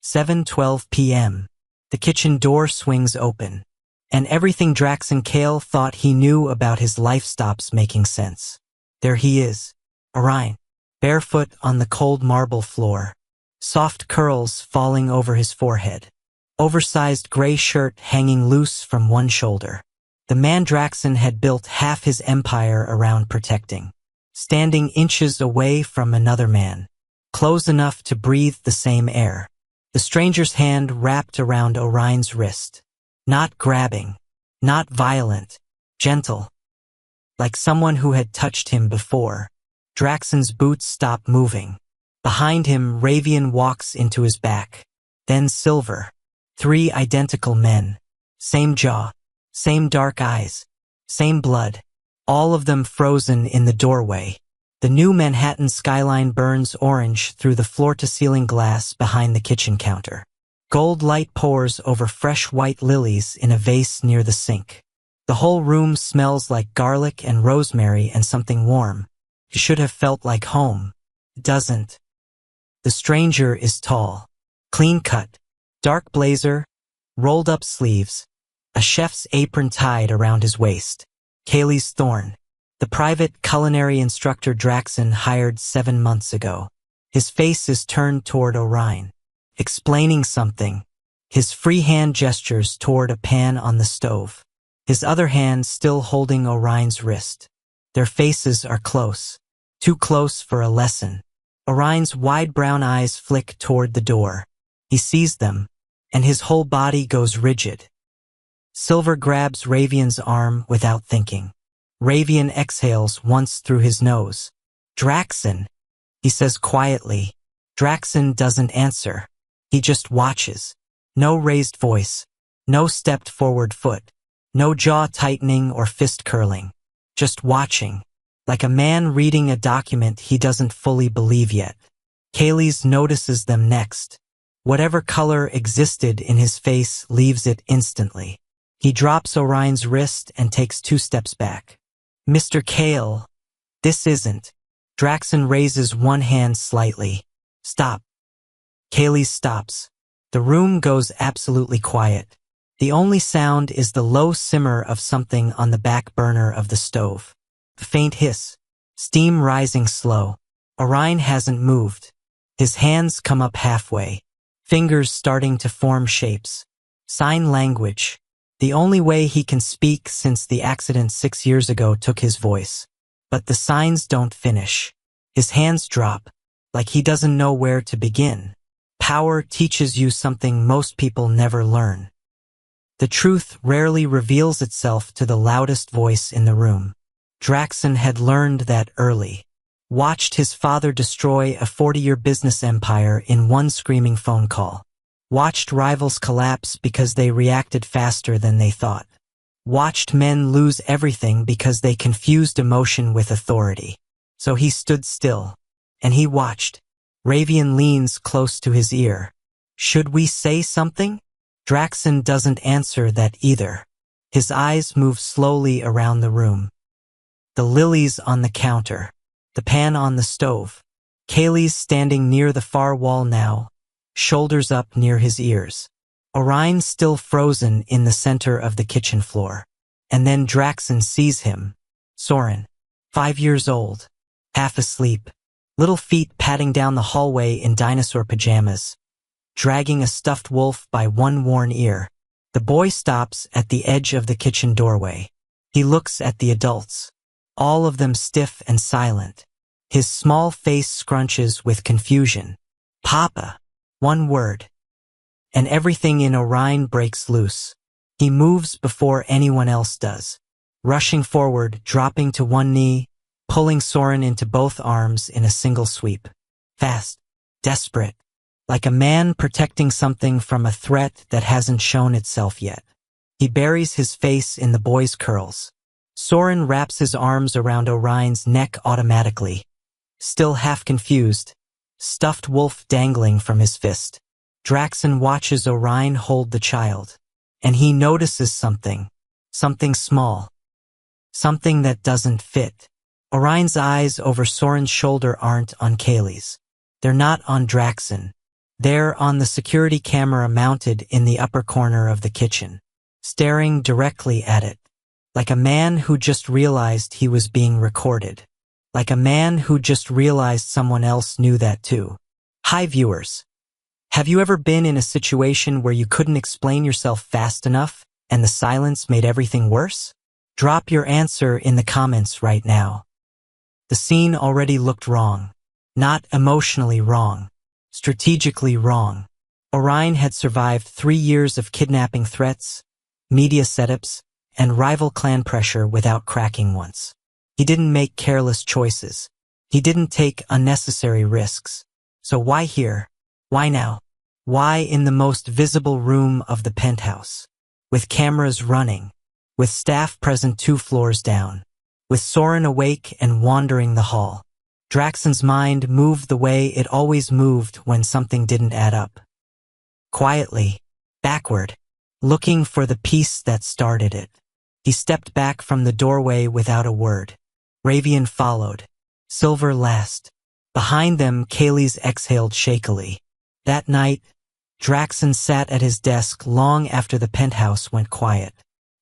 7:12 p.m. The kitchen door swings open, and everything Draxon Kale thought he knew about his life stops making sense. There he is, Orion, barefoot on the cold marble floor, soft curls falling over his forehead, oversized gray shirt hanging loose from one shoulder. The man Draxon had built half his empire around protecting, standing inches away from another man, close enough to breathe the same air. The stranger's hand wrapped around Orion's wrist, not grabbing, not violent, gentle, like someone who had touched him before. Draxon's boots stop moving. Behind him, Ravian walks into his back. Then Silver. 3 identical men. Same jaw, same dark eyes, same blood, all of them frozen in the doorway. The new Manhattan skyline burns orange through the floor-to-ceiling glass behind the kitchen counter. Gold light pours over fresh white lilies in a vase near the sink. The whole room smells like garlic and rosemary and something warm. It should have felt like home. It doesn't. The stranger is tall, clean-cut, dark blazer, rolled-up sleeves, a chef's apron tied around his waist. Kaylee's Thorne, the private culinary instructor Draxon hired 7 months ago. His face is turned toward Orion, explaining something, his free hand gestures toward a pan on the stove, his other hand still holding Orion's wrist. Their faces are close, too close for a lesson. Orion's wide brown eyes flick toward the door. He sees them, and his whole body goes rigid. Silver grabs Ravian's arm without thinking. Ravian exhales once through his nose. Draxon, he says quietly. Draxon doesn't answer. He just watches. No raised voice, no stepped forward foot, no jaw tightening or fist curling. Just watching, like a man reading a document he doesn't fully believe yet. Kaylee's notices them next. Whatever color existed in his face leaves it instantly. He drops Orion's wrist and takes 2 steps back. Mr. Kale, this isn't. Draxon raises one hand slightly. Stop. Kaylee stops. The room goes absolutely quiet. The only sound is the low simmer of something on the back burner of the stove. A faint hiss. Steam rising slow. Orion hasn't moved. His hands come up halfway. Fingers starting to form shapes. Sign language. The only way he can speak since the accident 6 years ago took his voice. But the signs don't finish. His hands drop, like he doesn't know where to begin. Power teaches you something most people never learn. The truth rarely reveals itself to the loudest voice in the room. Draxon had learned that early. Watched his father destroy a 40-year business empire in one screaming phone call. Watched rivals collapse because they reacted faster than they thought. Watched men lose everything because they confused emotion with authority. So he stood still, and he watched. Ravian leans close to his ear. Should we say something? Draxon doesn't answer that either. His eyes move slowly around the room. The lilies on the counter. The pan on the stove. Kaylee's standing near the far wall now, shoulders up near his ears. Orion still frozen in the center of the kitchen floor. And then Draxon sees him. Soren, 5 years old, half asleep, little feet padding down the hallway in dinosaur pajamas, dragging a stuffed wolf by one worn ear. The boy stops at the edge of the kitchen doorway. He looks at the adults, all of them stiff and silent. His small face scrunches with confusion. Papa. One word. And everything in Orion breaks loose. He moves before anyone else does. Rushing forward, dropping to one knee, pulling Soren into both arms in a single sweep. Fast. Desperate. Like a man protecting something from a threat that hasn't shown itself yet. He buries his face in the boy's curls. Soren wraps his arms around Orion's neck automatically. Still half confused. Stuffed wolf dangling from his fist. Draxon watches Orion hold the child. And he notices something. Something small. Something that doesn't fit. Orion's eyes over Soren's shoulder aren't on Kaylee's. They're not on Draxon. there on the security camera mounted in the upper corner of the kitchen, staring directly at it, like a man who just realized he was being recorded, like a man who just realized someone else knew that too. Hi viewers. Have you ever been in a situation where you couldn't explain yourself fast enough and the silence made everything worse? Drop your answer in the comments right now. The scene already looked wrong. Not emotionally wrong. Strategically wrong. Orion had survived 3 years of kidnapping threats, media setups, and rival clan pressure without cracking once. He didn't make careless choices. He didn't take unnecessary risks. So why here? Why now? Why in the most visible room of the penthouse? With cameras running, with staff present 2 floors down, with Soren awake and wandering the hall. Draxon's mind moved the way it always moved when something didn't add up. Quietly, backward, looking for the piece that started it. He stepped back from the doorway without a word. Ravian followed. Silver last. Behind them, Kaylee's exhaled shakily. That night, Draxon sat at his desk long after the penthouse went quiet.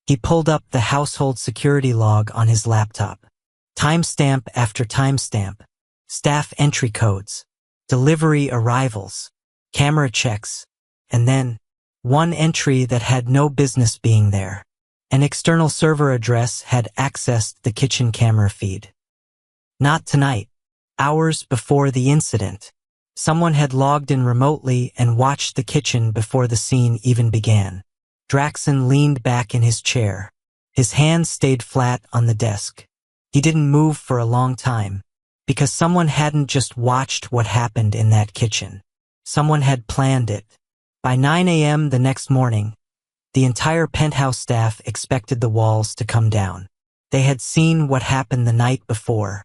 He pulled up the household security log on his laptop. Timestamp after timestamp. Staff entry codes. Delivery arrivals. Camera checks. And then, one entry that had no business being there. An external server address had accessed the kitchen camera feed. Not tonight. Hours before the incident, someone had logged in remotely and watched the kitchen before the scene even began. Draxon leaned back in his chair. His hands stayed flat on the desk. He didn't move for a long time, because someone hadn't just watched what happened in that kitchen. Someone had planned it. By 9 a.m. the next morning, the entire penthouse staff expected the walls to come down. They had seen what happened the night before.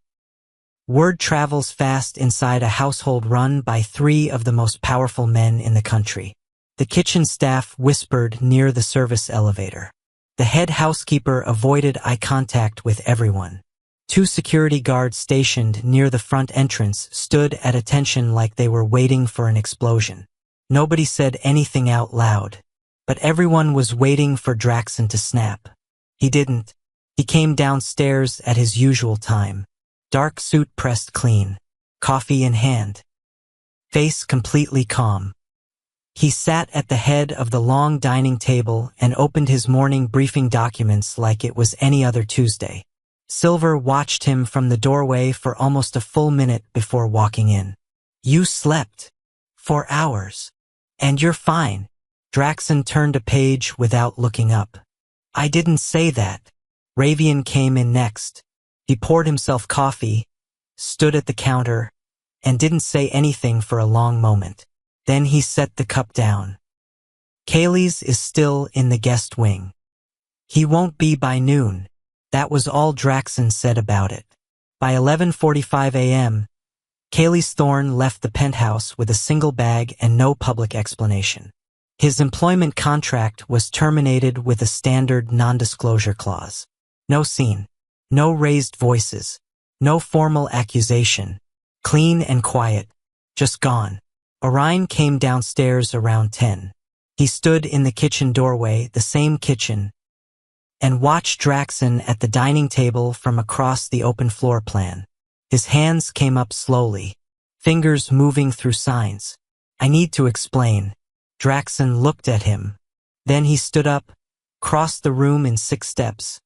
Word travels fast inside a household run by 3 of the most powerful men in the country. The kitchen staff whispered near the service elevator. The head housekeeper avoided eye contact with everyone. 2 security guards stationed near the front entrance stood at attention like they were waiting for an explosion. Nobody said anything out loud, but everyone was waiting for Draxon to snap. He didn't. He came downstairs at his usual time. Dark suit pressed clean, coffee in hand, face completely calm. He sat at the head of the long dining table and opened his morning briefing documents like it was any other Tuesday. Silver watched him from the doorway for almost a full minute before walking in. You slept. 4 hours. And you're fine. Draxon turned a page without looking up. I didn't say that. Ravian came in next. He poured himself coffee, stood at the counter, and didn't say anything for a long moment. Then he set the cup down. Kaylee's is still in the guest wing. He won't be by noon. That was all Draxon said about it. By 11:45 a.m., Kaylee's Thorne left the penthouse with a single bag and no public explanation. His employment contract was terminated with a standard non-disclosure clause. No scene. No raised voices. No formal accusation. Clean and quiet. Just gone. Orion came downstairs around 10. He stood in the kitchen doorway, the same kitchen, and watched Draxon at the dining table from across the open floor plan. His hands came up slowly, fingers moving through signs. I need to explain. Draxon looked at him. Then he stood up, crossed the room in 6 steps,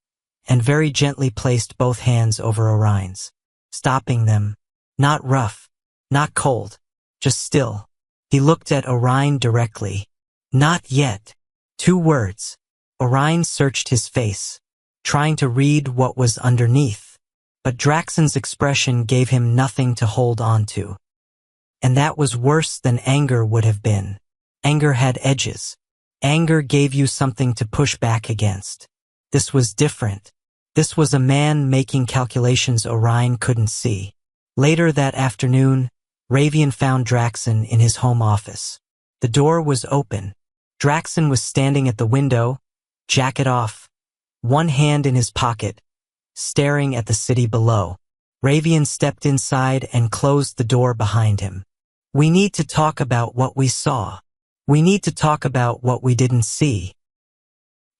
and very gently placed both hands over Orion's, stopping them. Not rough, not cold, just still. He looked at Orion directly. Not yet. 2 words. Orion searched his face, trying to read what was underneath, but Draxon's expression gave him nothing to hold on to. And that was worse than anger would have been. Anger had edges. Anger gave you something to push back against. This was different. This was a man making calculations Orion couldn't see. Later that afternoon, Ravian found Draxon in his home office. The door was open. Draxon was standing at the window, jacket off, one hand in his pocket, staring at the city below. Ravian stepped inside and closed the door behind him. We need to talk about what we saw. We need to talk about what we didn't see.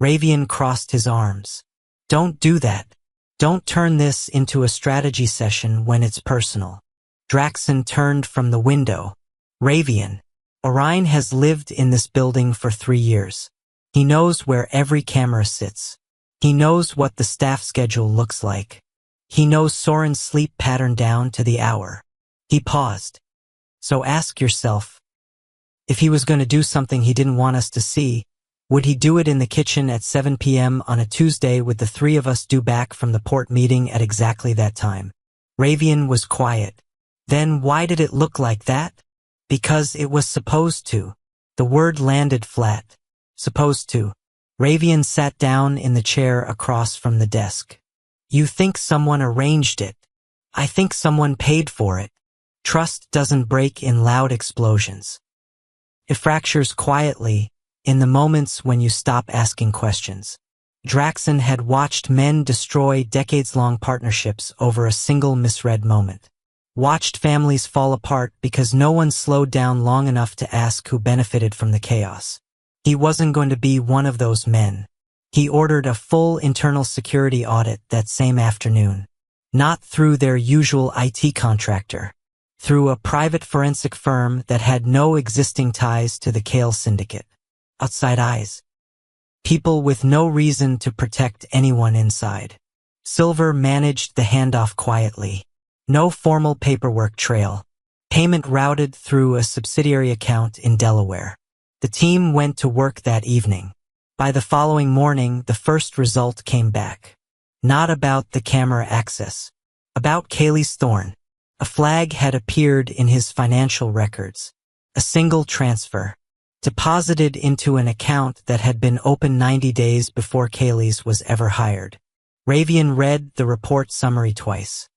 Ravian crossed his arms. Don't do that. Don't turn this into a strategy session when it's personal. Draxen turned from the window. Ravian, Orion has lived in this building for 3 years. He knows where every camera sits. He knows what the staff schedule looks like. He knows Soren's sleep pattern down to the hour. He paused. So ask yourself, if he was going to do something he didn't want us to see, would he do it in the kitchen at 7 p.m. on a Tuesday with the 3 of us due back from the port meeting at exactly that time? Ravian was quiet. Then why did it look like that? Because it was supposed to. The word landed flat. Supposed to. Ravian sat down in the chair across from the desk. You think someone arranged it. I think someone paid for it. Trust doesn't break in loud explosions. It fractures quietly, in the moments when you stop asking questions. Draxen had watched men destroy decades-long partnerships over a single misread moment. Watched families fall apart because no one slowed down long enough to ask who benefited from the chaos. He wasn't going to be one of those men. He ordered a full internal security audit that same afternoon. Not through their usual IT contractor. Through a private forensic firm that had no existing ties to the Kale syndicate. Outside eyes. People with no reason to protect anyone inside. Silver managed the handoff quietly. No formal paperwork trail. Payment routed through a subsidiary account in Delaware. The team went to work that evening. By the following morning, the first result came back. Not about the camera access. About Kaylee's Thorne. A flag had appeared in his financial records. A single transfer. Deposited into an account that had been open 90 days before Kaylee's was ever hired. Ravian read the report summary twice.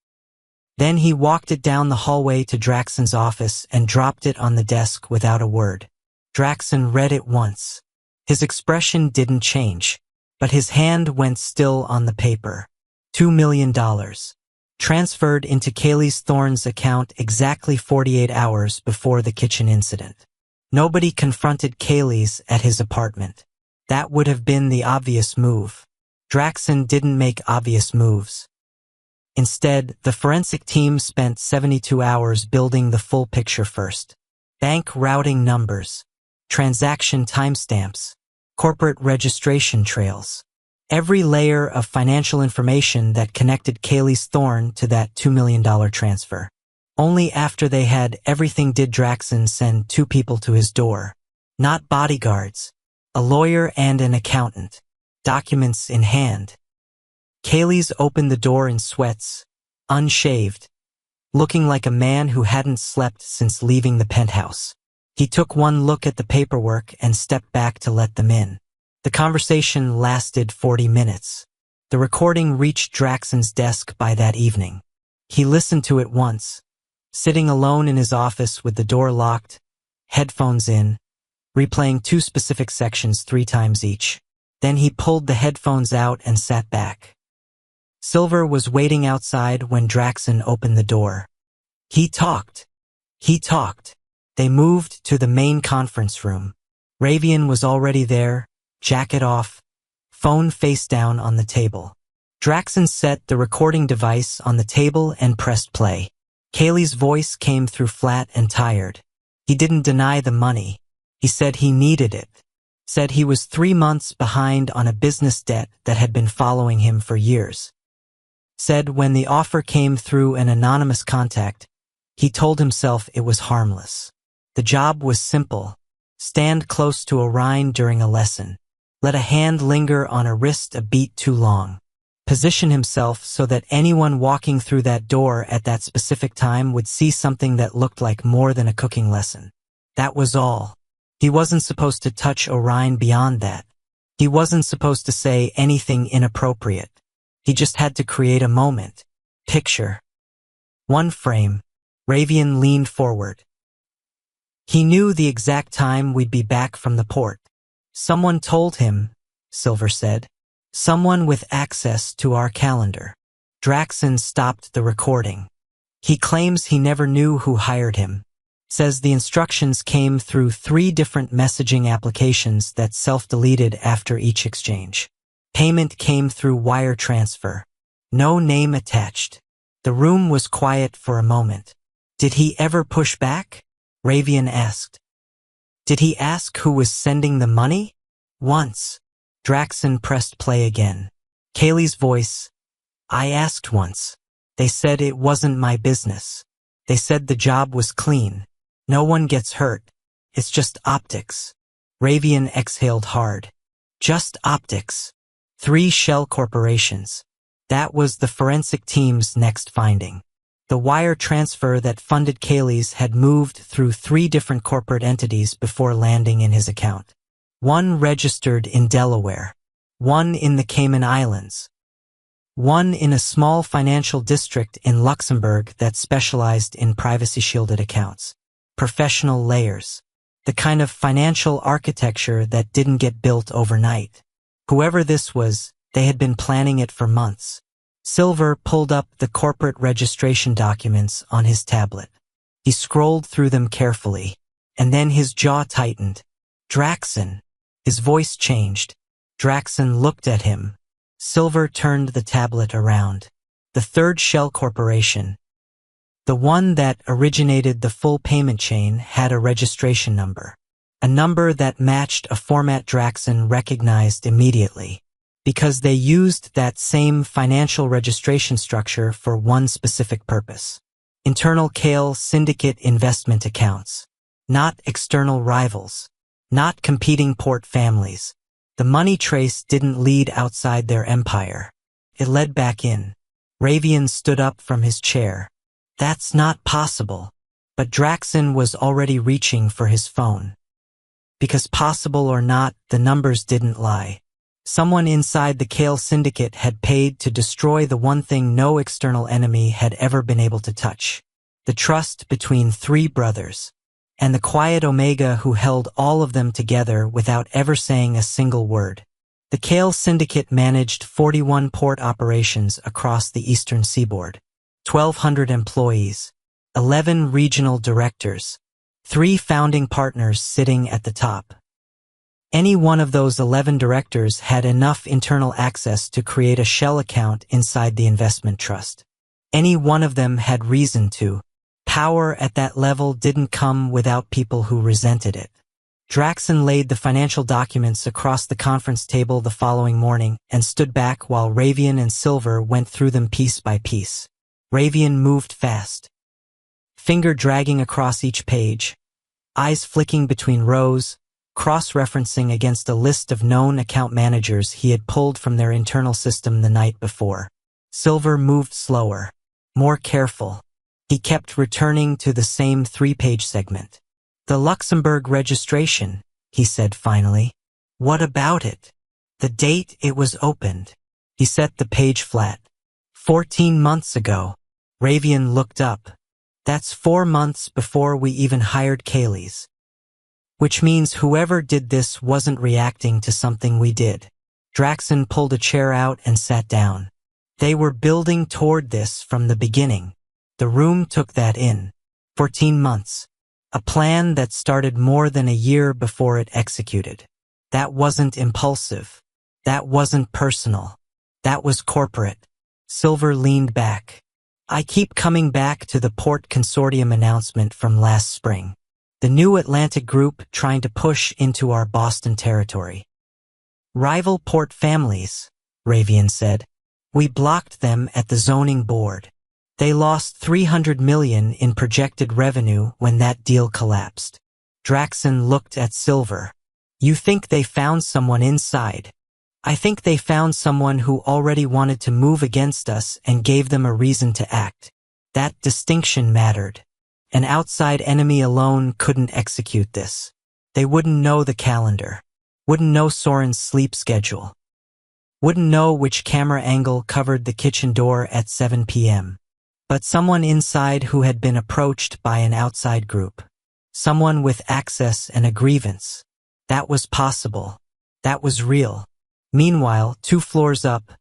Then he walked it down the hallway to Draxen's office and dropped it on the desk without a word. Draxen read it once. His expression didn't change, but his hand went still on the paper. $2 million. Transferred into Kaylee's Thorne's account exactly 48 hours before the kitchen incident. Nobody confronted Kaylee's at his apartment. That would have been the obvious move. Draxen didn't make obvious moves. Instead, the forensic team spent 72 hours building the full picture first. Bank routing numbers. Transaction timestamps. Corporate registration trails. Every layer of financial information that connected Kaylee's Thorne to that $2 million transfer. Only after they had everything did Draxen send 2 people to his door. Not bodyguards. A lawyer and an accountant. Documents in hand. Kaylee's opened the door in sweats, unshaved, looking like a man who hadn't slept since leaving the penthouse. He took one look at the paperwork and stepped back to let them in. The conversation lasted 40 minutes. The recording reached Draxen's desk by that evening. He listened to it once. Sitting alone in his office with the door locked, headphones in, replaying 2 specific sections 3 times each. Then he pulled the headphones out and sat back. Silver was waiting outside when Draxen opened the door. He talked. They moved to the main conference room. Ravian was already there, jacket off, phone face down on the table. Draxen set the recording device on the table and pressed play. Kaylee's voice came through flat and tired. He didn't deny the money. He said he needed it. Said he was 3 months behind on a business debt that had been following him for years. Said when the offer came through an anonymous contact, he told himself it was harmless. The job was simple. Stand close to Orion during a lesson. Let a hand linger on a wrist a beat too long. Position himself so that anyone walking through that door at that specific time would see something that looked like more than a cooking lesson. That was all. He wasn't supposed to touch Orion beyond that. He wasn't supposed to say anything inappropriate. He just had to create a moment. Picture. One frame. Ravian leaned forward. He knew the exact time we'd be back from the port. Someone told him, Silver said. Someone with access to our calendar. Draxen stopped the recording. He claims he never knew who hired him. Says the instructions came through 3 different messaging applications that self-deleted after each exchange. Payment came through wire transfer. No name attached. The room was quiet for a moment. Did he ever push back? Ravian asked. Did he ask who was sending the money? Once. Draxon pressed play again. Kaylee's voice. I asked once. They said it wasn't my business. They said the job was clean. No one gets hurt. It's just optics. Ravian exhaled hard. Just optics. 3 shell corporations. That was the forensic team's next finding. The wire transfer that funded Kaylee's had moved through 3 different corporate entities before landing in his account. 1 registered in Delaware. 1 in the Cayman Islands. 1 in a small financial district in Luxembourg that specialized in privacy-shielded accounts. Professional layers. The kind of financial architecture that didn't get built overnight. Whoever this was, they had been planning it for months. Silver pulled up the corporate registration documents on his tablet. He scrolled through them carefully, and then his jaw tightened. Draxon. His voice changed. Draxon looked at him. Silver turned the tablet around. The 3rd shell corporation. The one that originated the full payment chain had a registration number. A number that matched a format Draxon recognized immediately. Because they used that same financial registration structure for one specific purpose. Internal Kale syndicate investment accounts. Not external rivals. Not competing port families. The money trace didn't lead outside their empire. It led back in. Ravian stood up from his chair. That's not possible. But Draxon was already reaching for his phone. Because possible or not, the numbers didn't lie. Someone inside the Kale syndicate had paid to destroy the one thing no external enemy had ever been able to touch. The trust between 3 brothers. And the quiet Omega who held all of them together without ever saying a single word. The Kale syndicate managed 41 port operations across the eastern seaboard. 1,200 employees. 11 regional directors. 3 founding partners sitting at the top. Any one of those 11 directors had enough internal access to create a shell account inside the investment trust. Any one of them had reason to. Power at that level didn't come without people who resented it. Draxon laid the financial documents across the conference table the following morning and stood back while Ravian and Silver went through them piece by piece. Ravian moved fast. Finger dragging across each page. Eyes flicking between rows. Cross-referencing against a list of known account managers he had pulled from their internal system the night before. Silver moved slower, more careful. He kept returning to the same 3-page segment. The Luxembourg registration, he said finally. What about it? The date it was opened. He set the page flat. 14 months ago. Ravian looked up. That's 4 months before we even hired Kaylee's. Which means whoever did this wasn't reacting to something we did. Draxon pulled a chair out and sat down. They were building toward this from the beginning. The room took that in. 14 months. A plan that started more than a year before it executed. That wasn't impulsive. That wasn't personal. That was corporate. Silver leaned back. I keep coming back to the Port Consortium announcement from last spring. The new Atlantic group trying to push into our Boston territory. Rival port families, Ravian said. We blocked them at the zoning board. They lost $300 million in projected revenue when that deal collapsed. Draxon looked at Silver. You think they found someone inside? I think they found someone who already wanted to move against us and gave them a reason to act. That distinction mattered. An outside enemy alone couldn't execute this. They wouldn't know the calendar. Wouldn't know Soren's sleep schedule. Wouldn't know which camera angle covered the kitchen door at 7 p.m. But someone inside who had been approached by an outside group. Someone with access and a grievance. That was possible. That was real. Meanwhile, 2 floors up,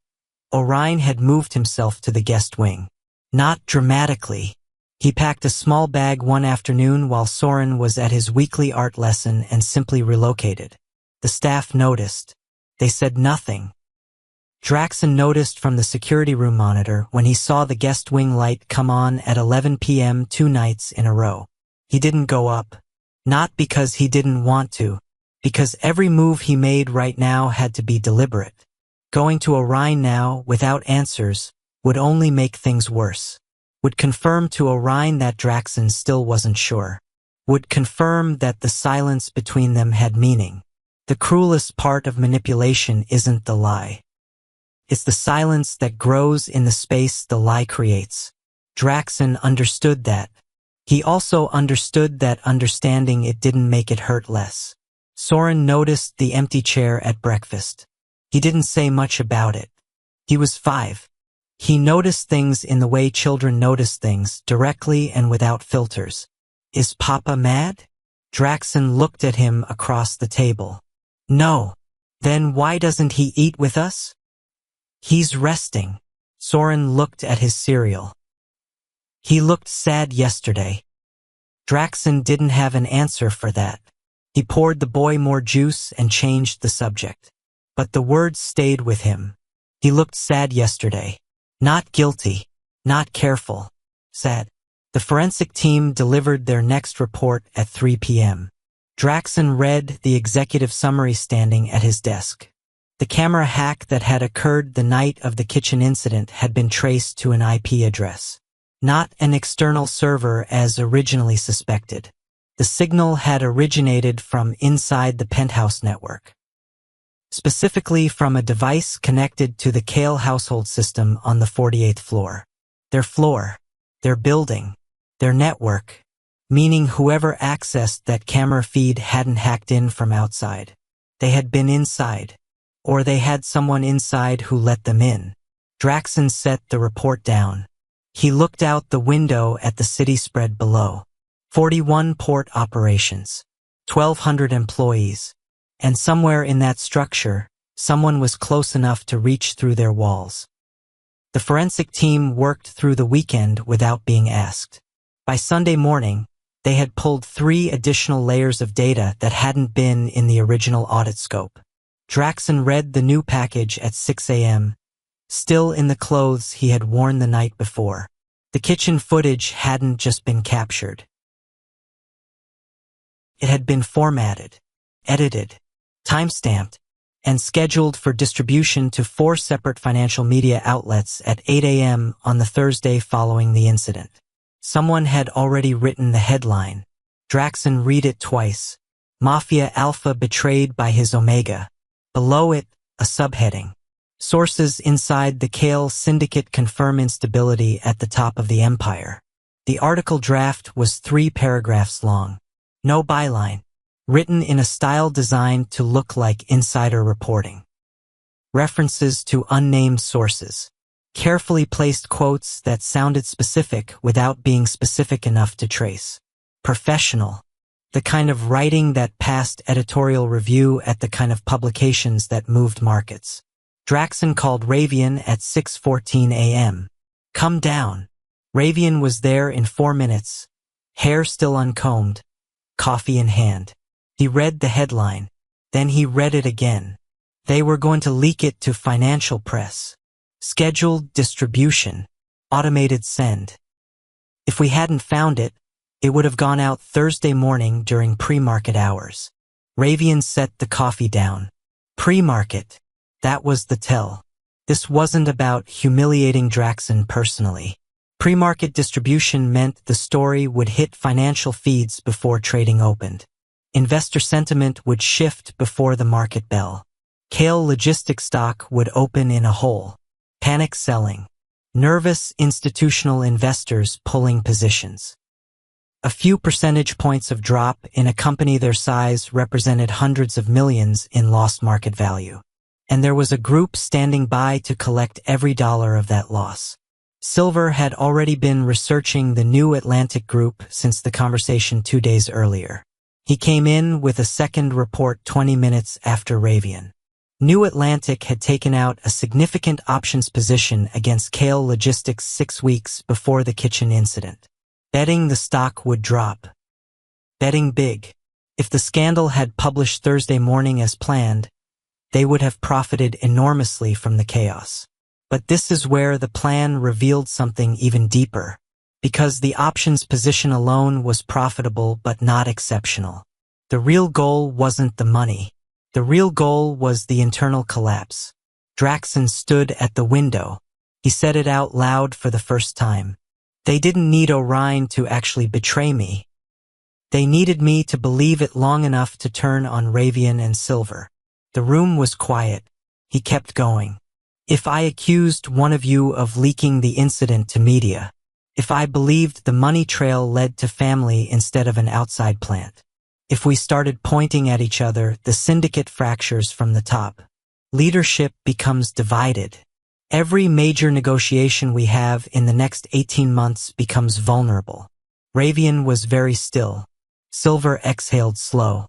Orion had moved himself to the guest wing. Not dramatically. He packed a small bag one afternoon while Soren was at his weekly art lesson and simply relocated. The staff noticed. They said nothing. Draxen noticed from the security room monitor when he saw the guest wing light come on at 11 p.m. 2 nights in a row. He didn't go up. Not because he didn't want to, because every move he made right now had to be deliberate. Going to Orion now, without answers, would only make things worse. Would confirm to Orion that Draxen still wasn't sure. Would confirm that the silence between them had meaning. The cruelest part of manipulation isn't the lie. It's the silence that grows in the space the lie creates. Draxen understood that. He also understood that understanding it didn't make it hurt less. Soren noticed the empty chair at breakfast. He didn't say much about it. He was 5. He noticed things in the way children notice things, directly and without filters. Is Papa mad? Draxen looked at him across the table. No. Then why doesn't he eat with us? He's resting. Soren looked at his cereal. He looked sad yesterday. Draxen didn't have an answer for that. He poured the boy more juice and changed the subject. But the words stayed with him. He looked sad yesterday. Not guilty. Not careful. Sad. The forensic team delivered their next report at 3 p.m. Draxen read the executive summary standing at his desk. The camera hack that had occurred the night of the kitchen incident had been traced to an IP address. Not an external server as originally suspected. The signal had originated from inside the penthouse network. Specifically from a device connected to the Kale household system on the 48th floor. Their building, their network, meaning whoever accessed that camera feed hadn't hacked in from outside. They had been inside. Or they had someone inside who let them in. Draxen set the report down. He looked out the window at the city spread below. 41 port operations. 1,200 employees. And somewhere in that structure, someone was close enough to reach through their walls. The forensic team worked through the weekend without being asked. By Sunday morning, they had pulled 3 additional layers of data that hadn't been in the original audit scope. Draxen read the new package at 6 a.m., still in the clothes he had worn the night before. The kitchen footage hadn't just been captured. It had been formatted, edited, timestamped, and scheduled for distribution to 4 separate financial media outlets at 8 a.m. on the Thursday following the incident. Someone had already written the headline. Draxen read it twice. Mafia Alpha betrayed by his Omega. Below it, a subheading. Sources inside the Kale syndicate confirm instability at the top of the empire. The article draft was 3 paragraphs long. No byline. Written in a style designed to look like insider reporting. References to unnamed sources. Carefully placed quotes that sounded specific without being specific enough to trace. Professional. The kind of writing that passed editorial review at the kind of publications that moved markets. Draxen called Ravian at 6:14 a.m. Come down. Ravian was there in 4 minutes, hair still uncombed, coffee in hand. He read the headline. Then he read it again. They were going to leak it to financial press. Scheduled distribution. Automated send. If we hadn't found it, it would have gone out Thursday morning during pre-market hours. Ravian set the coffee down. Pre-market. That was the tell. This wasn't about humiliating Draxen personally. Pre-market distribution meant the story would hit financial feeds before trading opened. Investor sentiment would shift before the market bell. Kale logistics stock would open in a hole. Panic selling. Nervous institutional investors pulling positions. A few percentage points of drop in a company their size represented hundreds of millions in lost market value. And there was a group standing by to collect every dollar of that loss. Silver had already been researching the New Atlantic Group since the conversation 2 days earlier. He came in with a second report 20 minutes after Ravian. New Atlantic had taken out a significant options position against Kale Logistics 6 weeks before the kitchen incident. Betting the stock would drop. Betting big. If the scandal had published Thursday morning as planned, they would have profited enormously from the chaos. But this is where the plan revealed something even deeper. Because the options position alone was profitable but not exceptional. The real goal wasn't the money. The real goal was the internal collapse. Draxon stood at the window. He said it out loud for the first time. They didn't need Orion to actually betray me. They needed me to believe it long enough to turn on Ravian and Silver. The room was quiet. He kept going. If I accused one of you of leaking the incident to media, if I believed the money trail led to family instead of an outside plant, if we started pointing at each other, the syndicate fractures from the top. Leadership becomes divided. Every major negotiation we have in the next 18 months becomes vulnerable. Ravian was very still. Silver exhaled slow.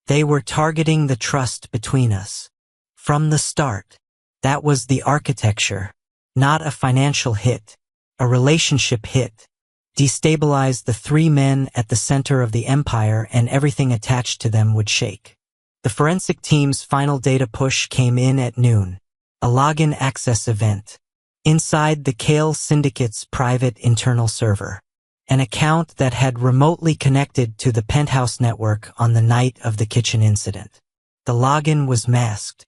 They were targeting the trust between us. From the start. That was the architecture. Not a financial hit. A relationship hit. Destabilize the three men at the center of the empire and everything attached to them would shake. The forensic team's final data push came in at noon. A login access event. Inside the Kale Syndicate's private internal server. An account that had remotely connected to the Penthouse network on the night of the kitchen incident. The login was masked.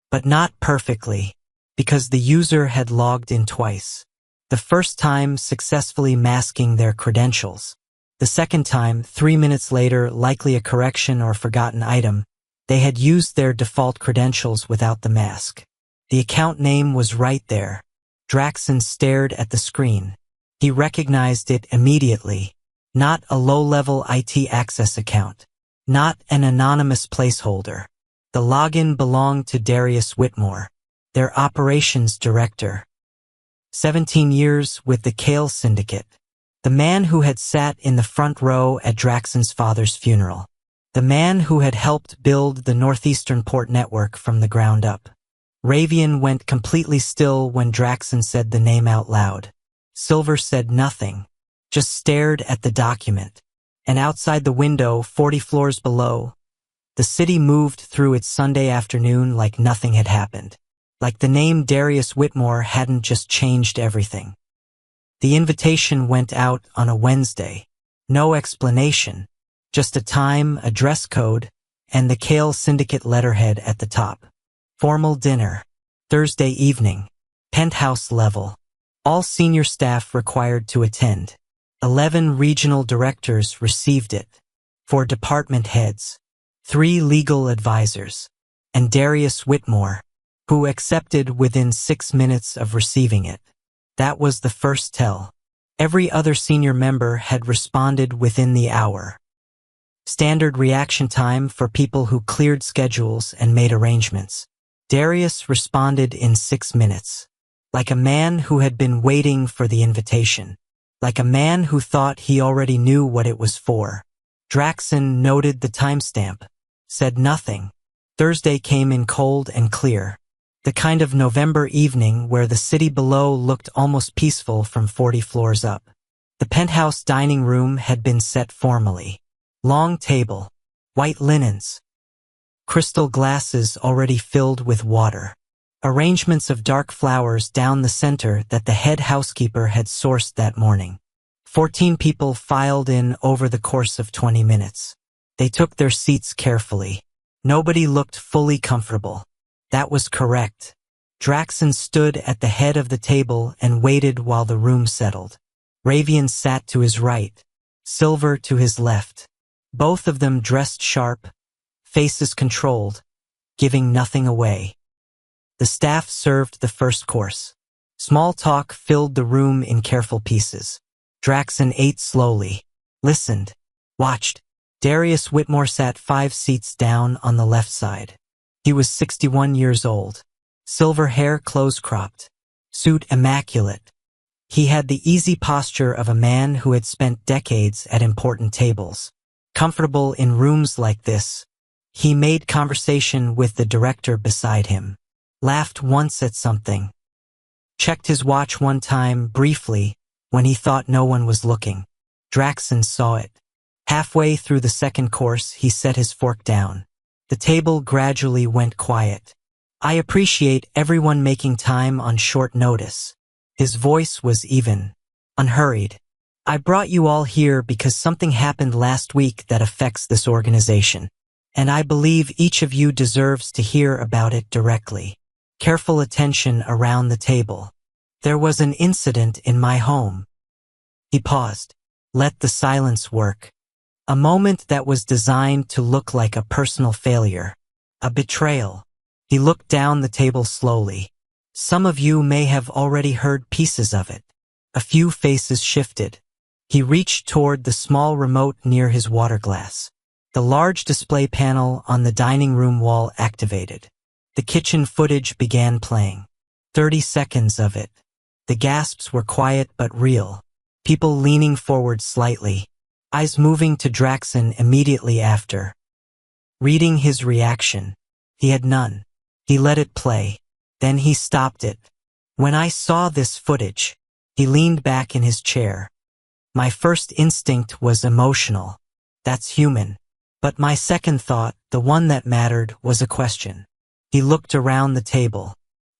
But not perfectly, because the user had logged in twice. The first time successfully masking their credentials. The second time, 3 minutes later, likely a correction or forgotten item, they had used their default credentials without the mask. The account name was right there. Draxon stared at the screen. He recognized it immediately. Not a low-level IT access account. Not an anonymous placeholder. The login belonged to Darius Whitmore, their operations director. 17 years with the Kale Syndicate. The man who had sat in the front row at Draxon's father's funeral. The man who had helped build the Northeastern Port Network from the ground up. Ravian went completely still when Draxon said the name out loud. Silver said nothing, just stared at the document. And outside the window, 40 floors below, the city moved through its Sunday afternoon like nothing had happened. Like the name Darius Whitmore hadn't just changed everything. The invitation went out on a Wednesday. No explanation. Just a time, a dress code, and the Kale Syndicate letterhead at the top. Formal dinner. Thursday evening. Penthouse level. All senior staff required to attend. 11 regional directors received it. 4 department heads. 3 legal advisors. And Darius Whitmore, who accepted within 6 minutes of receiving it. That was the first tell. Every other senior member had responded within the hour. Standard reaction time for people who cleared schedules and made arrangements. Darius responded in 6 minutes. Like a man who had been waiting for the invitation. Like a man who thought he already knew what it was for. Draxon noted the timestamp. Said nothing. Thursday came in cold and clear. The kind of November evening where the city below looked almost peaceful from 40 floors up. The penthouse dining room had been set formally. Long table. White linens. Crystal glasses already filled with water. Arrangements of dark flowers down the center that the head housekeeper had sourced that morning. 14 people filed in over the course of 20 minutes. They took their seats carefully. Nobody looked fully comfortable. That was correct. Draxon stood at the head of the table and waited while the room settled. Ravian sat to his right. Silver to his left. Both of them dressed sharp, faces controlled, giving nothing away. The staff served the first course. Small talk filled the room in careful pieces. Draxon ate slowly, listened, watched. Darius Whitmore sat 5 seats down on the left side. He was 61 years old. Silver hair close-cropped. Suit immaculate. He had the easy posture of a man who had spent decades at important tables. Comfortable in rooms like this, he made conversation with the director beside him. Laughed once at something. Checked his watch one time, briefly, when he thought no one was looking. Draxen saw it. Halfway through the second course, he set his fork down. The table gradually went quiet. I appreciate everyone making time on short notice. His voice was even, unhurried. I brought you all here because something happened last week that affects this organization, and I believe each of you deserves to hear about it directly. Careful attention around the table. There was an incident in my home. He paused. Let the silence work. A moment that was designed to look like a personal failure. A betrayal. He looked down the table slowly. Some of you may have already heard pieces of it. A few faces shifted. He reached toward the small remote near his water glass. The large display panel on the dining room wall activated. The kitchen footage began playing. 30 seconds of it. The gasps were quiet but real. People leaning forward slightly. Eyes moving to Draxen immediately after. Reading his reaction. He had none. He let it play. Then he stopped it. When I saw this footage, he leaned back in his chair. My first instinct was emotional. That's human. But my second thought, the one that mattered, was a question. He looked around the table.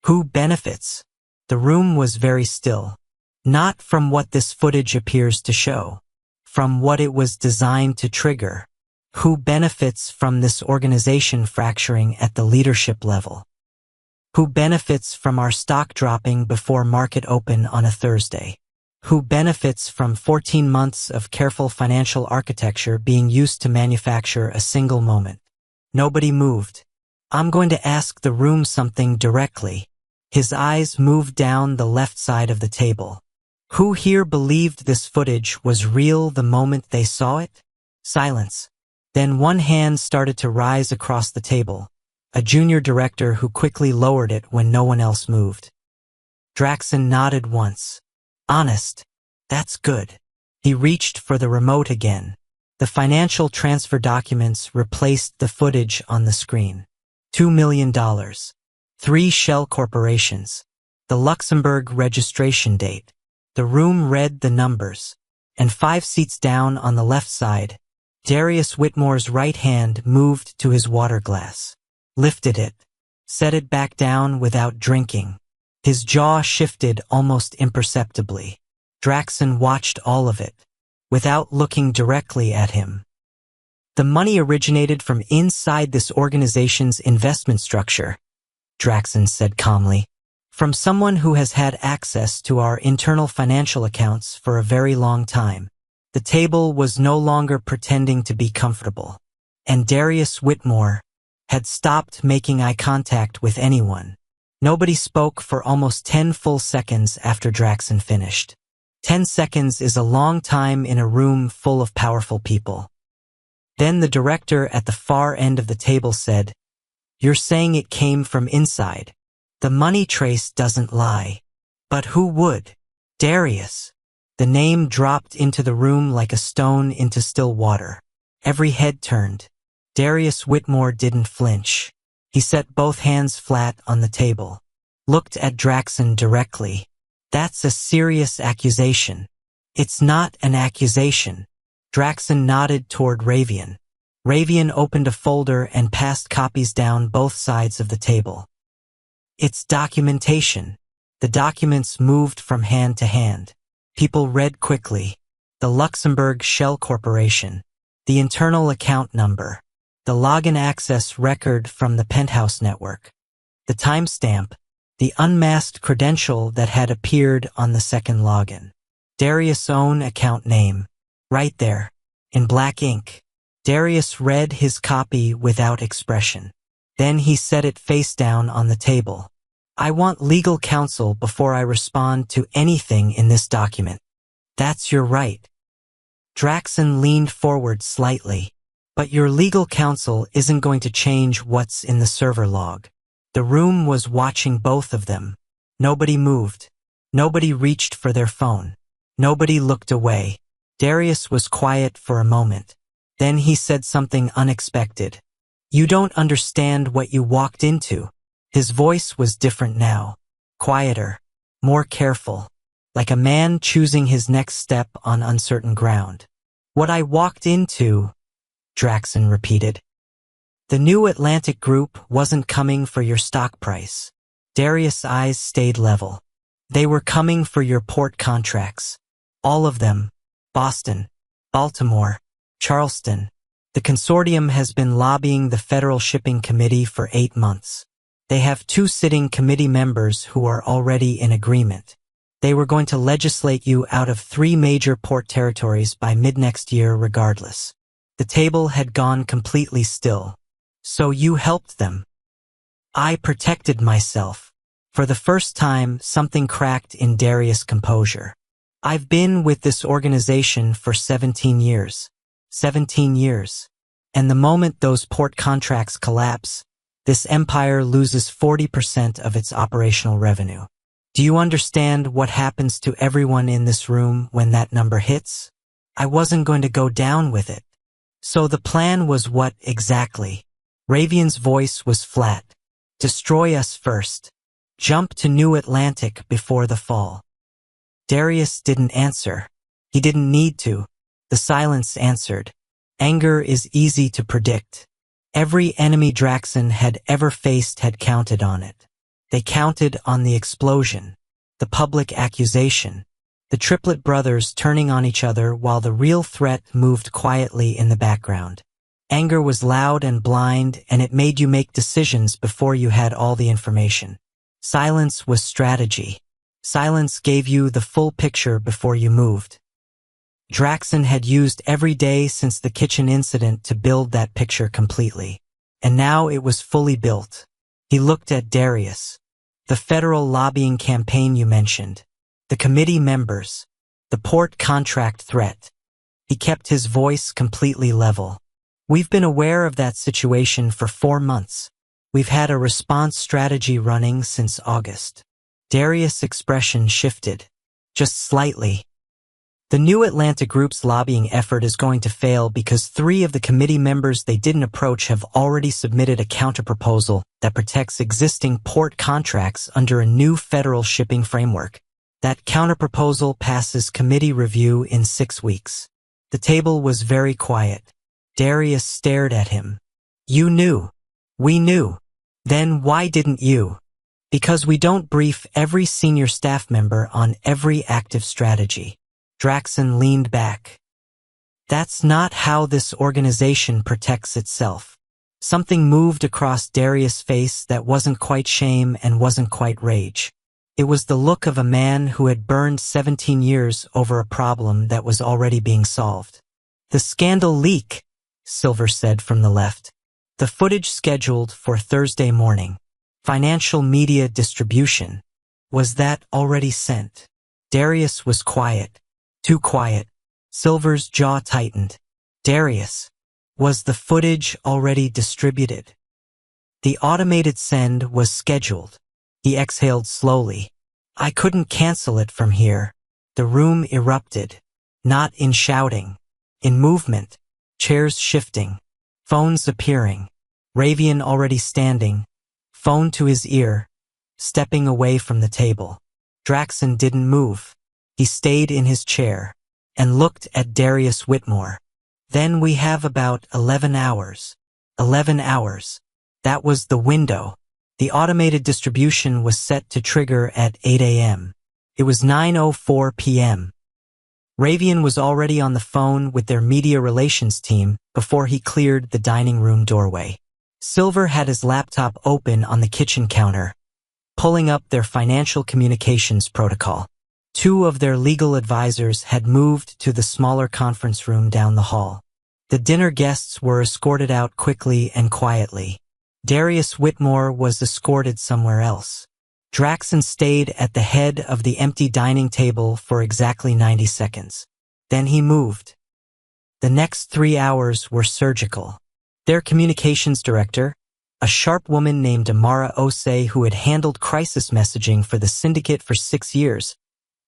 Who benefits? The room was very still. Not from what this footage appears to show. From what it was designed to trigger. Who benefits from this organization fracturing at the leadership level? Who benefits from our stock dropping before market open on a Thursday? Who benefits from 14 months of careful financial architecture being used to manufacture a single moment? Nobody moved. I'm going to ask the room something directly. His eyes moved down the left side of the table. Who here believed this footage was real the moment they saw it? Silence. Then one hand started to rise across the table. A junior director who quickly lowered it when no one else moved. Draxen nodded once. Honest. That's good. He reached for the remote again. The financial transfer documents replaced the footage on the screen. $2 million. 3 shell corporations. The Luxembourg registration date. The room read the numbers. And 5 seats down on the left side, Darius Whitmore's right hand moved to his water glass. Lifted it. Set it back down without drinking. His jaw shifted almost imperceptibly. Draxen watched all of it, without looking directly at him. The money originated from inside this organization's investment structure, Draxen said calmly. From someone who has had access to our internal financial accounts for a very long time. The table was no longer pretending to be comfortable. And Darius Whitmore had stopped making eye contact with anyone. Nobody spoke for almost 10 full seconds after Draxen finished. 10 seconds is a long time in a room full of powerful people. Then the director at the far end of the table said, "You're saying it came from inside. The money trace doesn't lie. But who would? Darius." The name dropped into the room like a stone into still water. Every head turned. Darius Whitmore didn't flinch. He set both hands flat on the table. Looked at Draxen directly. "That's a serious accusation." "It's not an accusation." Draxen nodded toward Ravian. Ravian opened a folder and passed copies down both sides of the table. "It's documentation." The documents moved from hand to hand. People read quickly. The Luxembourg Shell Corporation. The internal account number. The login access record from the Penthouse Network. The timestamp. The unmasked credential that had appeared on the second login. Darius' own account name. Right there. In black ink. Darius read his copy without expression. Then he set it face down on the table. "I want legal counsel before I respond to anything in this document." "That's your right." Draxen leaned forward slightly. "But your legal counsel isn't going to change what's in the server log." The room was watching both of them. Nobody moved. Nobody reached for their phone. Nobody looked away. Darius was quiet for a moment. Then he said something unexpected. "You don't understand what you walked into." His voice was different now. Quieter. More careful. like a man choosing his next step on uncertain ground. What I walked into, Draxon repeated. The New Atlantic Group wasn't coming for your stock price. Darius' eyes stayed level. They were coming for your port contracts. All of them. Boston, Baltimore, Charleston. The consortium has been lobbying the Federal Shipping Committee for 8 months. They have 2 sitting committee members who are already in agreement. They were going to legislate you out of 3 major port territories by mid-next year regardless. The table had gone completely still. So you helped them. I protected myself. For the first time, something cracked in Darius' composure. I've been with this organization for 17 years. 17 years. And the moment those port contracts collapse, this empire loses 40% of its operational revenue. Do you understand what happens to everyone in this room when that number hits? I wasn't going to go down with it. So the plan was what exactly? Ravian's voice was flat. Destroy us first. Jump to New Atlantic before the fall. Darius didn't answer. He didn't need to. The silence answered. Anger is easy to predict. Every enemy Draxon had ever faced had counted on it. They counted on the explosion, the public accusation, the Triplet brothers turning on each other while the real threat moved quietly in the background. Anger was loud and blind, and it made you make decisions before you had all the information. Silence was strategy. Silence gave you the full picture before you moved. Draxon had used every day since the kitchen incident to build that picture completely. And now it was fully built. He looked at Darius. The federal lobbying campaign you mentioned. The committee members. The port contract threat. He kept his voice completely level. We've been aware of that situation for 4 months. We've had a response strategy running since August. Darius' expression shifted. Just slightly. The New Atlantic Group's lobbying effort is going to fail because 3 of the committee members they didn't approach have already submitted a counterproposal that protects existing port contracts under a new federal shipping framework. That counterproposal passes committee review in 6 weeks. The table was very quiet. Darius stared at him. You knew. We knew. Then why didn't you? Because we don't brief every senior staff member on every active strategy. Draxon leaned back. That's not how this organization protects itself. Something moved across Darius' face that wasn't quite shame and wasn't quite rage. It was the look of a man who had burned 17 years over a problem that was already being solved. The scandal leak, Silver said from the left. The footage scheduled for Thursday morning. Financial media distribution. Was that already sent? Darius was quiet. Too quiet. Silver's jaw tightened. Darius. Was the footage already distributed? The automated send was scheduled. He exhaled slowly. I couldn't cancel it from here. The room erupted. Not in shouting. In movement. Chairs shifting. Phones appearing. Ravian already standing. Phone to his ear. Stepping away from the table. Draxon didn't move. He stayed in his chair and looked at Darius Whitmore. Then we have about 11 hours. 11 hours. That was the window. The automated distribution was set to trigger at 8 a.m. It was 9:04 p.m. Ravian was already on the phone with their media relations team before he cleared the dining room doorway. Silver had his laptop open on the kitchen counter, pulling up their financial communications protocol. 2 of their legal advisors had moved to the smaller conference room down the hall. The dinner guests were escorted out quickly and quietly. Darius Whitmore was escorted somewhere else. Draxon stayed at the head of the empty dining table for exactly 90 seconds. Then he moved. The next 3 hours were surgical. Their communications director, a sharp woman named Amara Osei who had handled crisis messaging for the syndicate for 6 years,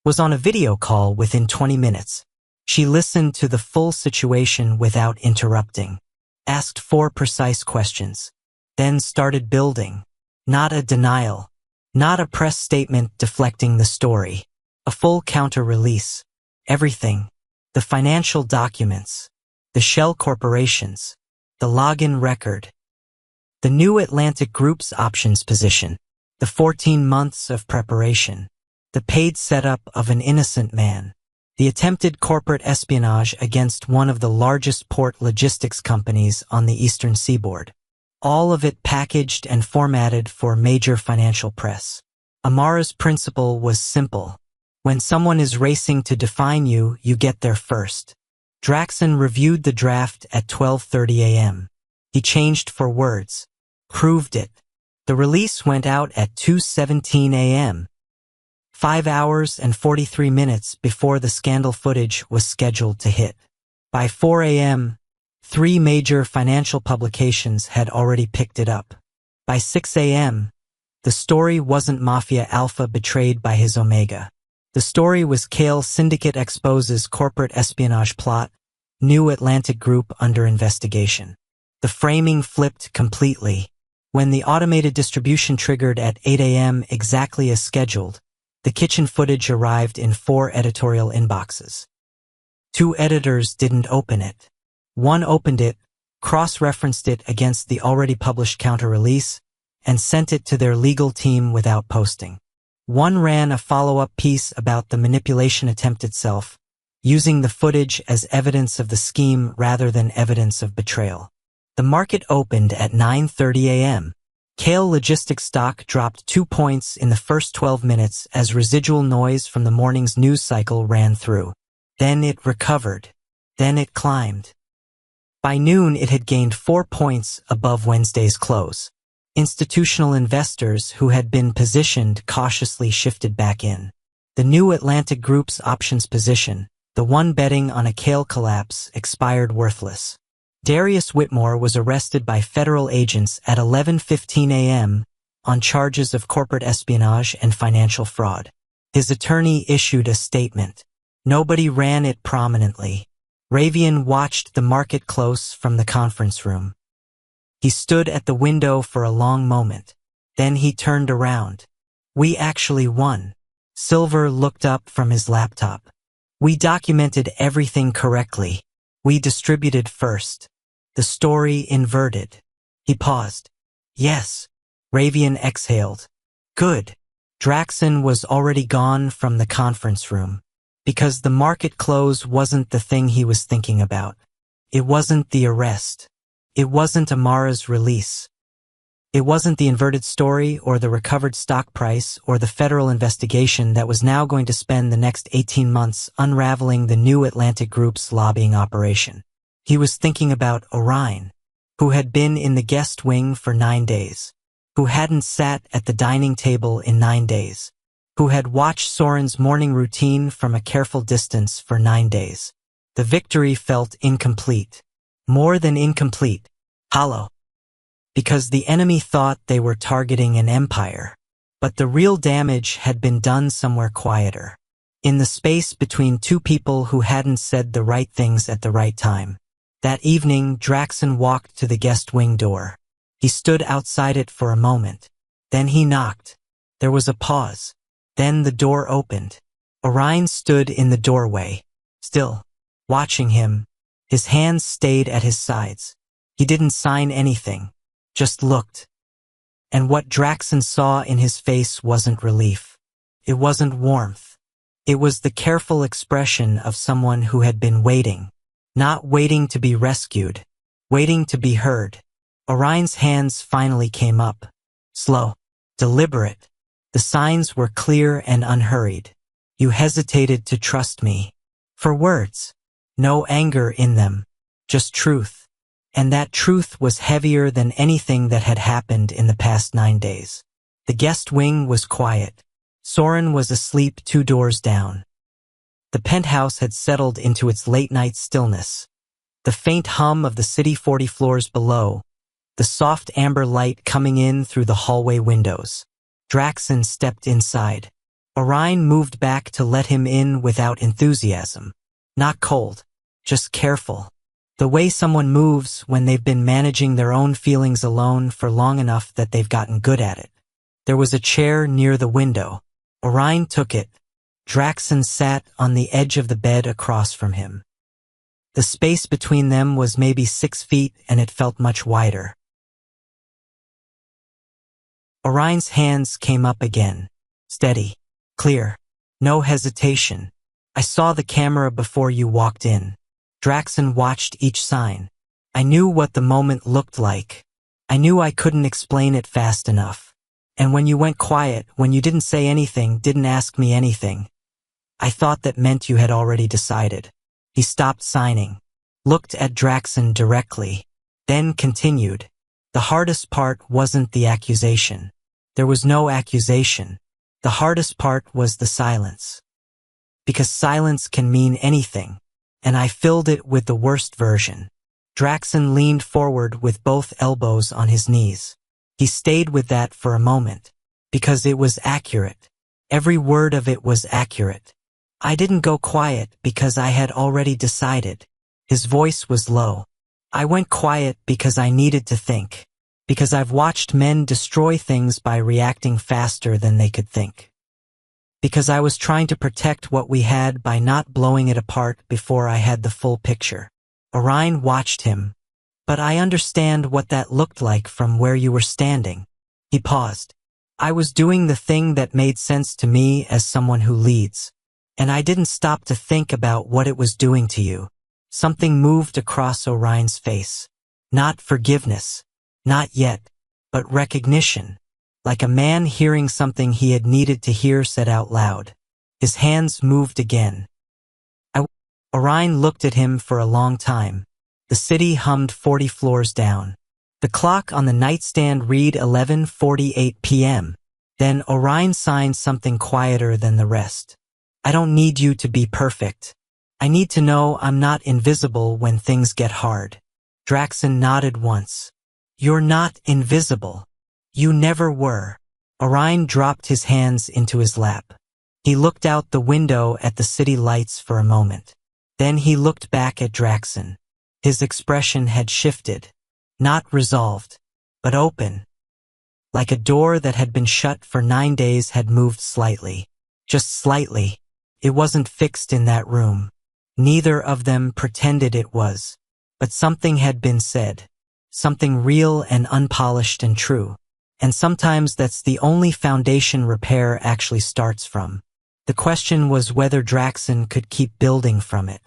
was on a video call within 20 minutes. She listened to the full situation without interrupting, asked 4 precise questions, then started building. Not a denial, not a press statement deflecting the story. A full counter-release. Everything. The financial documents. The shell corporations. The login record. The new Atlantic Group's options position. The 14 months of preparation. The paid setup of an innocent man. The attempted corporate espionage against one of the largest port logistics companies on the eastern seaboard. All of it packaged and formatted for major financial press. Amara's principle was simple. When someone is racing to define you, you get there first. Draxon reviewed the draft at 12:30 a.m. He changed for words. Proved it. The release went out at 2:17 a.m. 5 hours and 43 minutes before the scandal footage was scheduled to hit. By 4 a.m., 3 major financial publications had already picked it up. By 6 a.m., the story wasn't Mafia Alpha betrayed by his Omega. The story was Kale Syndicate exposes corporate espionage plot, new Atlantic Group under investigation. The framing flipped completely. When the automated distribution triggered at 8 a.m. exactly as scheduled, the kitchen footage arrived in 4 editorial inboxes. 2 editors didn't open it. One opened it, cross-referenced it against the already published counter-release, and sent it to their legal team without posting. One ran a follow-up piece about the manipulation attempt itself, using the footage as evidence of the scheme rather than evidence of betrayal. The market opened at 9:30 a.m. Kale Logistics stock dropped 2 points in the first 12 minutes as residual noise from the morning's news cycle ran through. Then it recovered. Then it climbed. By noon, it had gained 4 points above Wednesday's close. Institutional investors who had been positioned cautiously shifted back in. The new Atlantic Group's options position, the one betting on a Kale collapse, expired worthless. Darius Whitmore was arrested by federal agents at 11:15 a.m. on charges of corporate espionage and financial fraud. His attorney issued a statement. Nobody ran it prominently. Ravian watched the market close from the conference room. He stood at the window for a long moment. Then he turned around. We actually won. Silver looked up from his laptop. We documented everything correctly. We distributed first. The story inverted. He paused. Yes. Ravian exhaled. Good. Draxon was already gone from the conference room. Because the market close wasn't the thing he was thinking about. It wasn't the arrest. It wasn't Amara's release. It wasn't the inverted story or the recovered stock price or the federal investigation that was now going to spend the next 18 months unraveling the new Atlantic Group's lobbying operation. He was thinking about Orion, who had been in the guest wing for 9 days, who hadn't sat at the dining table in 9 days, who had watched Soren's morning routine from a careful distance for 9 days. The victory felt incomplete. More than incomplete, hollow. Because the enemy thought they were targeting an empire, but the real damage had been done somewhere quieter. In the space between 2 people who hadn't said the right things at the right time. That evening, Draxon walked to the guest wing door. He stood outside it for a moment. Then he knocked. There was a pause. Then the door opened. Orion stood in the doorway, still, watching him. His hands stayed at his sides. He didn't sign anything, just looked. And what Draxon saw in his face wasn't relief. It wasn't warmth. It was the careful expression of someone who had been waiting. Not waiting to be rescued, waiting to be heard. Orion's hands finally came up. Slow, deliberate. The signs were clear and unhurried. You hesitated to trust me. For words. No anger in them. Just truth. And that truth was heavier than anything that had happened in the past 9 days. The guest wing was quiet. Soren was asleep 2 doors down. The penthouse had settled into its late-night stillness. The faint hum of the city 40 floors below. The soft amber light coming in through the hallway windows. Draxon stepped inside. Orion moved back to let him in without enthusiasm. Not cold, just careful. The way someone moves when they've been managing their own feelings alone for long enough that they've gotten good at it. There was a chair near the window. Orion took it, Draxen sat on the edge of the bed across from him. The space between them was maybe 6 feet, and it felt much wider. Orion's hands came up again. Steady. Clear. No hesitation. I saw the camera before you walked in. Draxen watched each sign. I knew what the moment looked like. I knew I couldn't explain it fast enough. And when you went quiet, when you didn't say anything, didn't ask me anything, I thought that meant you had already decided. He stopped signing, looked at Draxen directly, then continued. The hardest part wasn't the accusation. There was no accusation. The hardest part was the silence. Because silence can mean anything, and I filled it with the worst version. Draxen leaned forward with both elbows on his knees. He stayed with that for a moment, because it was accurate. Every word of it was accurate. I didn't go quiet because I had already decided. His voice was low. I went quiet because I needed to think. Because I've watched men destroy things by reacting faster than they could think. Because I was trying to protect what we had by not blowing it apart before I had the full picture. Orion watched him. But I understand what that looked like from where you were standing. He paused. I was doing the thing that made sense to me as someone who leads. And I didn't stop to think about what it was doing to you. Something moved across Orion's face. Not forgiveness. Not yet. But recognition. Like a man hearing something he had needed to hear said out loud. His hands moved again. Orion looked at him for a long time. The city hummed 40 floors down. The clock on the nightstand read 11:48 p.m. Then Orion signed something quieter than the rest. I don't need you to be perfect. I need to know I'm not invisible when things get hard. Draxen nodded once. You're not invisible. You never were. Orion dropped his hands into his lap. He looked out the window at the city lights for a moment. Then he looked back at Draxen. His expression had shifted. Not resolved, but open. Like a door that had been shut for 9 days had moved slightly. Just slightly. It wasn't fixed in that room. Neither of them pretended it was. But something had been said. Something real and unpolished and true. And sometimes that's the only foundation repair actually starts from. The question was whether Draxen could keep building from it.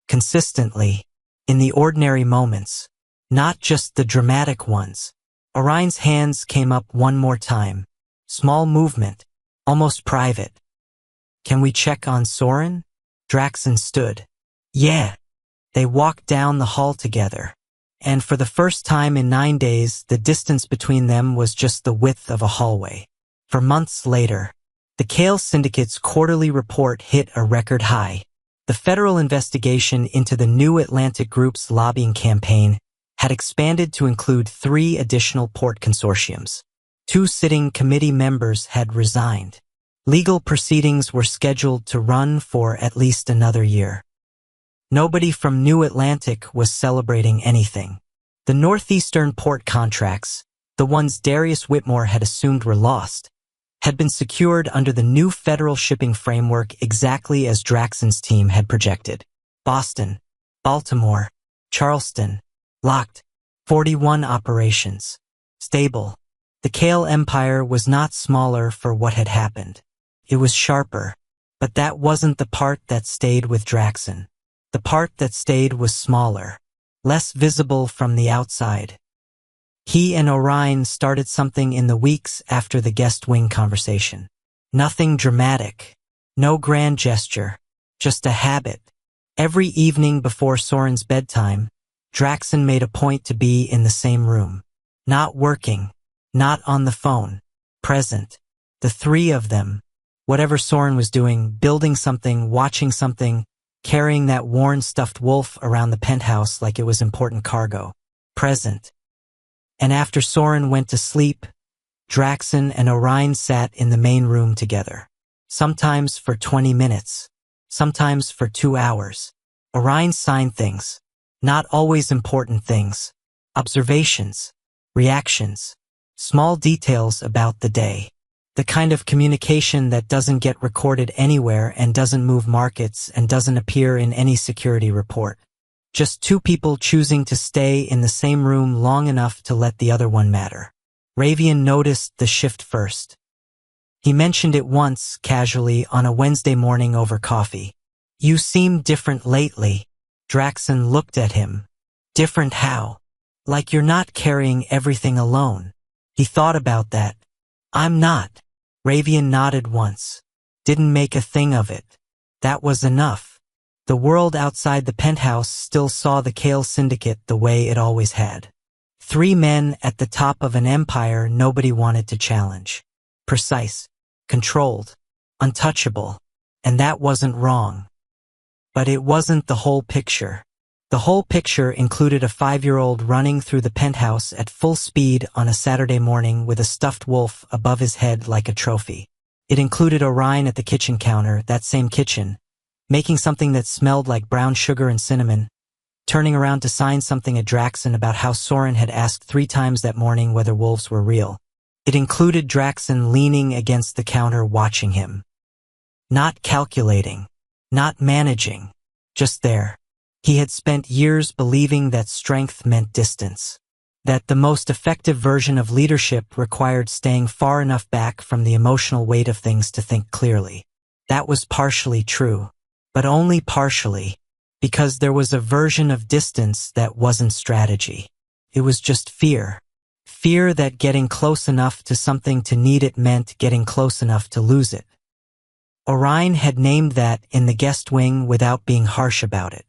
Consistently. In the ordinary moments. Not just the dramatic ones. Orion's hands came up one more time. Small movement. Almost private. Can we check on Soren? Draxen stood. Yeah. They walked down the hall together. And for the first time in 9 days, the distance between them was just the width of a hallway. For months later, the Kale Syndicate's quarterly report hit a record high. The federal investigation into the New Atlantic Group's lobbying campaign had expanded to include 3 additional port consortiums. 2 sitting committee members had resigned. Legal proceedings were scheduled to run for at least another year. Nobody from New Atlantic was celebrating anything. The northeastern port contracts, the ones Darius Whitmore had assumed were lost, had been secured under the new federal shipping framework exactly as Draxen's team had projected. Boston, Baltimore, Charleston, locked, 41 operations. Stable. The Kale Empire was not smaller for what had happened. It was sharper, but that wasn't the part that stayed with Draxen. The part that stayed was smaller, less visible from the outside. He and Orion started something in the weeks after the guest wing conversation. Nothing dramatic, no grand gesture, just a habit. Every evening before Soren's bedtime, Draxen made a point to be in the same room. Not working, not on the phone, present. The 3 of them, whatever Soren was doing, building something, watching something, carrying that worn stuffed wolf around the penthouse like it was important cargo. Present. And after Soren went to sleep, Draxen and Orion sat in the main room together. Sometimes for 20 minutes. Sometimes for 2 hours. Orion signed things. Not always important things. Observations. Reactions. Small details about the day. The kind of communication that doesn't get recorded anywhere and doesn't move markets and doesn't appear in any security report. Just two people choosing to stay in the same room long enough to let the other one matter. Ravian noticed the shift first. He mentioned it once, casually, on a Wednesday morning over coffee. "You seem different lately." Draxen looked at him. "Different how? Like you're not carrying everything alone." He thought about that. "I'm not." Ravian nodded once. Didn't make a thing of it. That was enough. The world outside the penthouse still saw the Kale Syndicate the way it always had. Three men at the top of an empire nobody wanted to challenge. Precise, controlled, untouchable, and that wasn't wrong. But it wasn't the whole picture. The whole picture included a 5-year-old running through the penthouse at full speed on a Saturday morning with a stuffed wolf above his head like a trophy. It included Orion at the kitchen counter, that same kitchen, making something that smelled like brown sugar and cinnamon, turning around to sign something at Draxen about how Soren had asked 3 times that morning whether wolves were real. It included Draxen leaning against the counter watching him. Not calculating, not managing, just there. He had spent years believing that strength meant distance, that the most effective version of leadership required staying far enough back from the emotional weight of things to think clearly. That was partially true, but only partially, because there was a version of distance that wasn't strategy. It was just fear. Fear that getting close enough to something to need it meant getting close enough to lose it. Orion had named that in the guest wing without being harsh about it.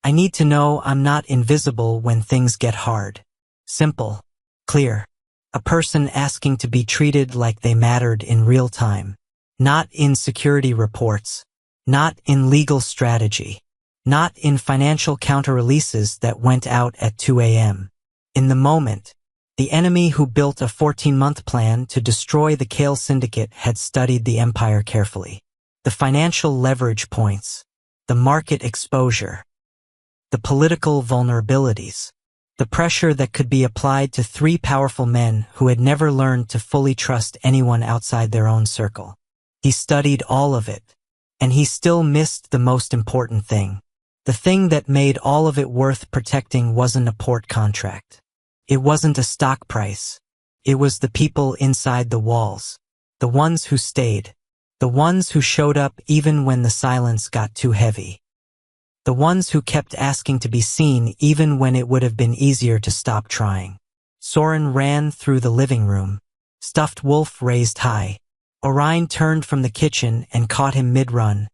"I need to know I'm not invisible when things get hard." Simple. Clear. A person asking to be treated like they mattered in real time. Not in security reports. Not in legal strategy. Not in financial counter-releases that went out at 2 a.m. In the moment. The enemy who built a 14-month plan to destroy the Kale Syndicate had studied the empire carefully. The financial leverage points. The market exposure. The political vulnerabilities. The pressure that could be applied to 3 powerful men who had never learned to fully trust anyone outside their own circle. He studied all of it, and he still missed the most important thing. The thing that made all of it worth protecting wasn't a port contract. It wasn't a stock price. It was the people inside the walls. The ones who stayed. The ones who showed up even when the silence got too heavy. The ones who kept asking to be seen even when it would have been easier to stop trying. Soren ran through the living room. Stuffed wolf raised high. Orion turned from the kitchen and caught him mid-run,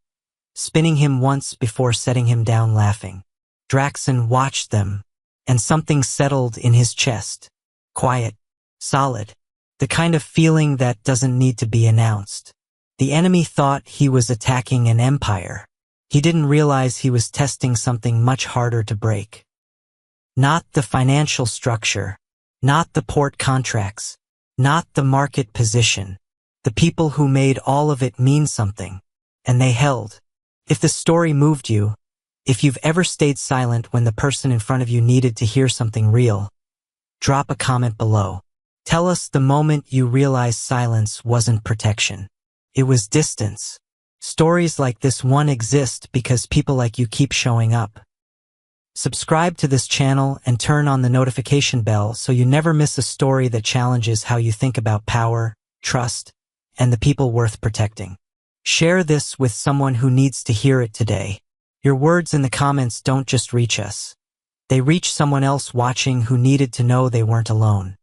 spinning him once before setting him down laughing. Draxen watched them, and something settled in his chest. Quiet. Solid. The kind of feeling that doesn't need to be announced. The enemy thought he was attacking an empire. He didn't realize he was testing something much harder to break. Not the financial structure. Not the port contracts. Not the market position. The people who made all of it mean something. And they held. If the story moved you, if you've ever stayed silent when the person in front of you needed to hear something real, drop a comment below. Tell us the moment you realized silence wasn't protection. It was distance. Stories like this one exist because people like you keep showing up. Subscribe to this channel and turn on the notification bell so you never miss a story that challenges how you think about power, trust, and the people worth protecting. Share this with someone who needs to hear it today. Your words in the comments don't just reach us. They reach someone else watching who needed to know they weren't alone.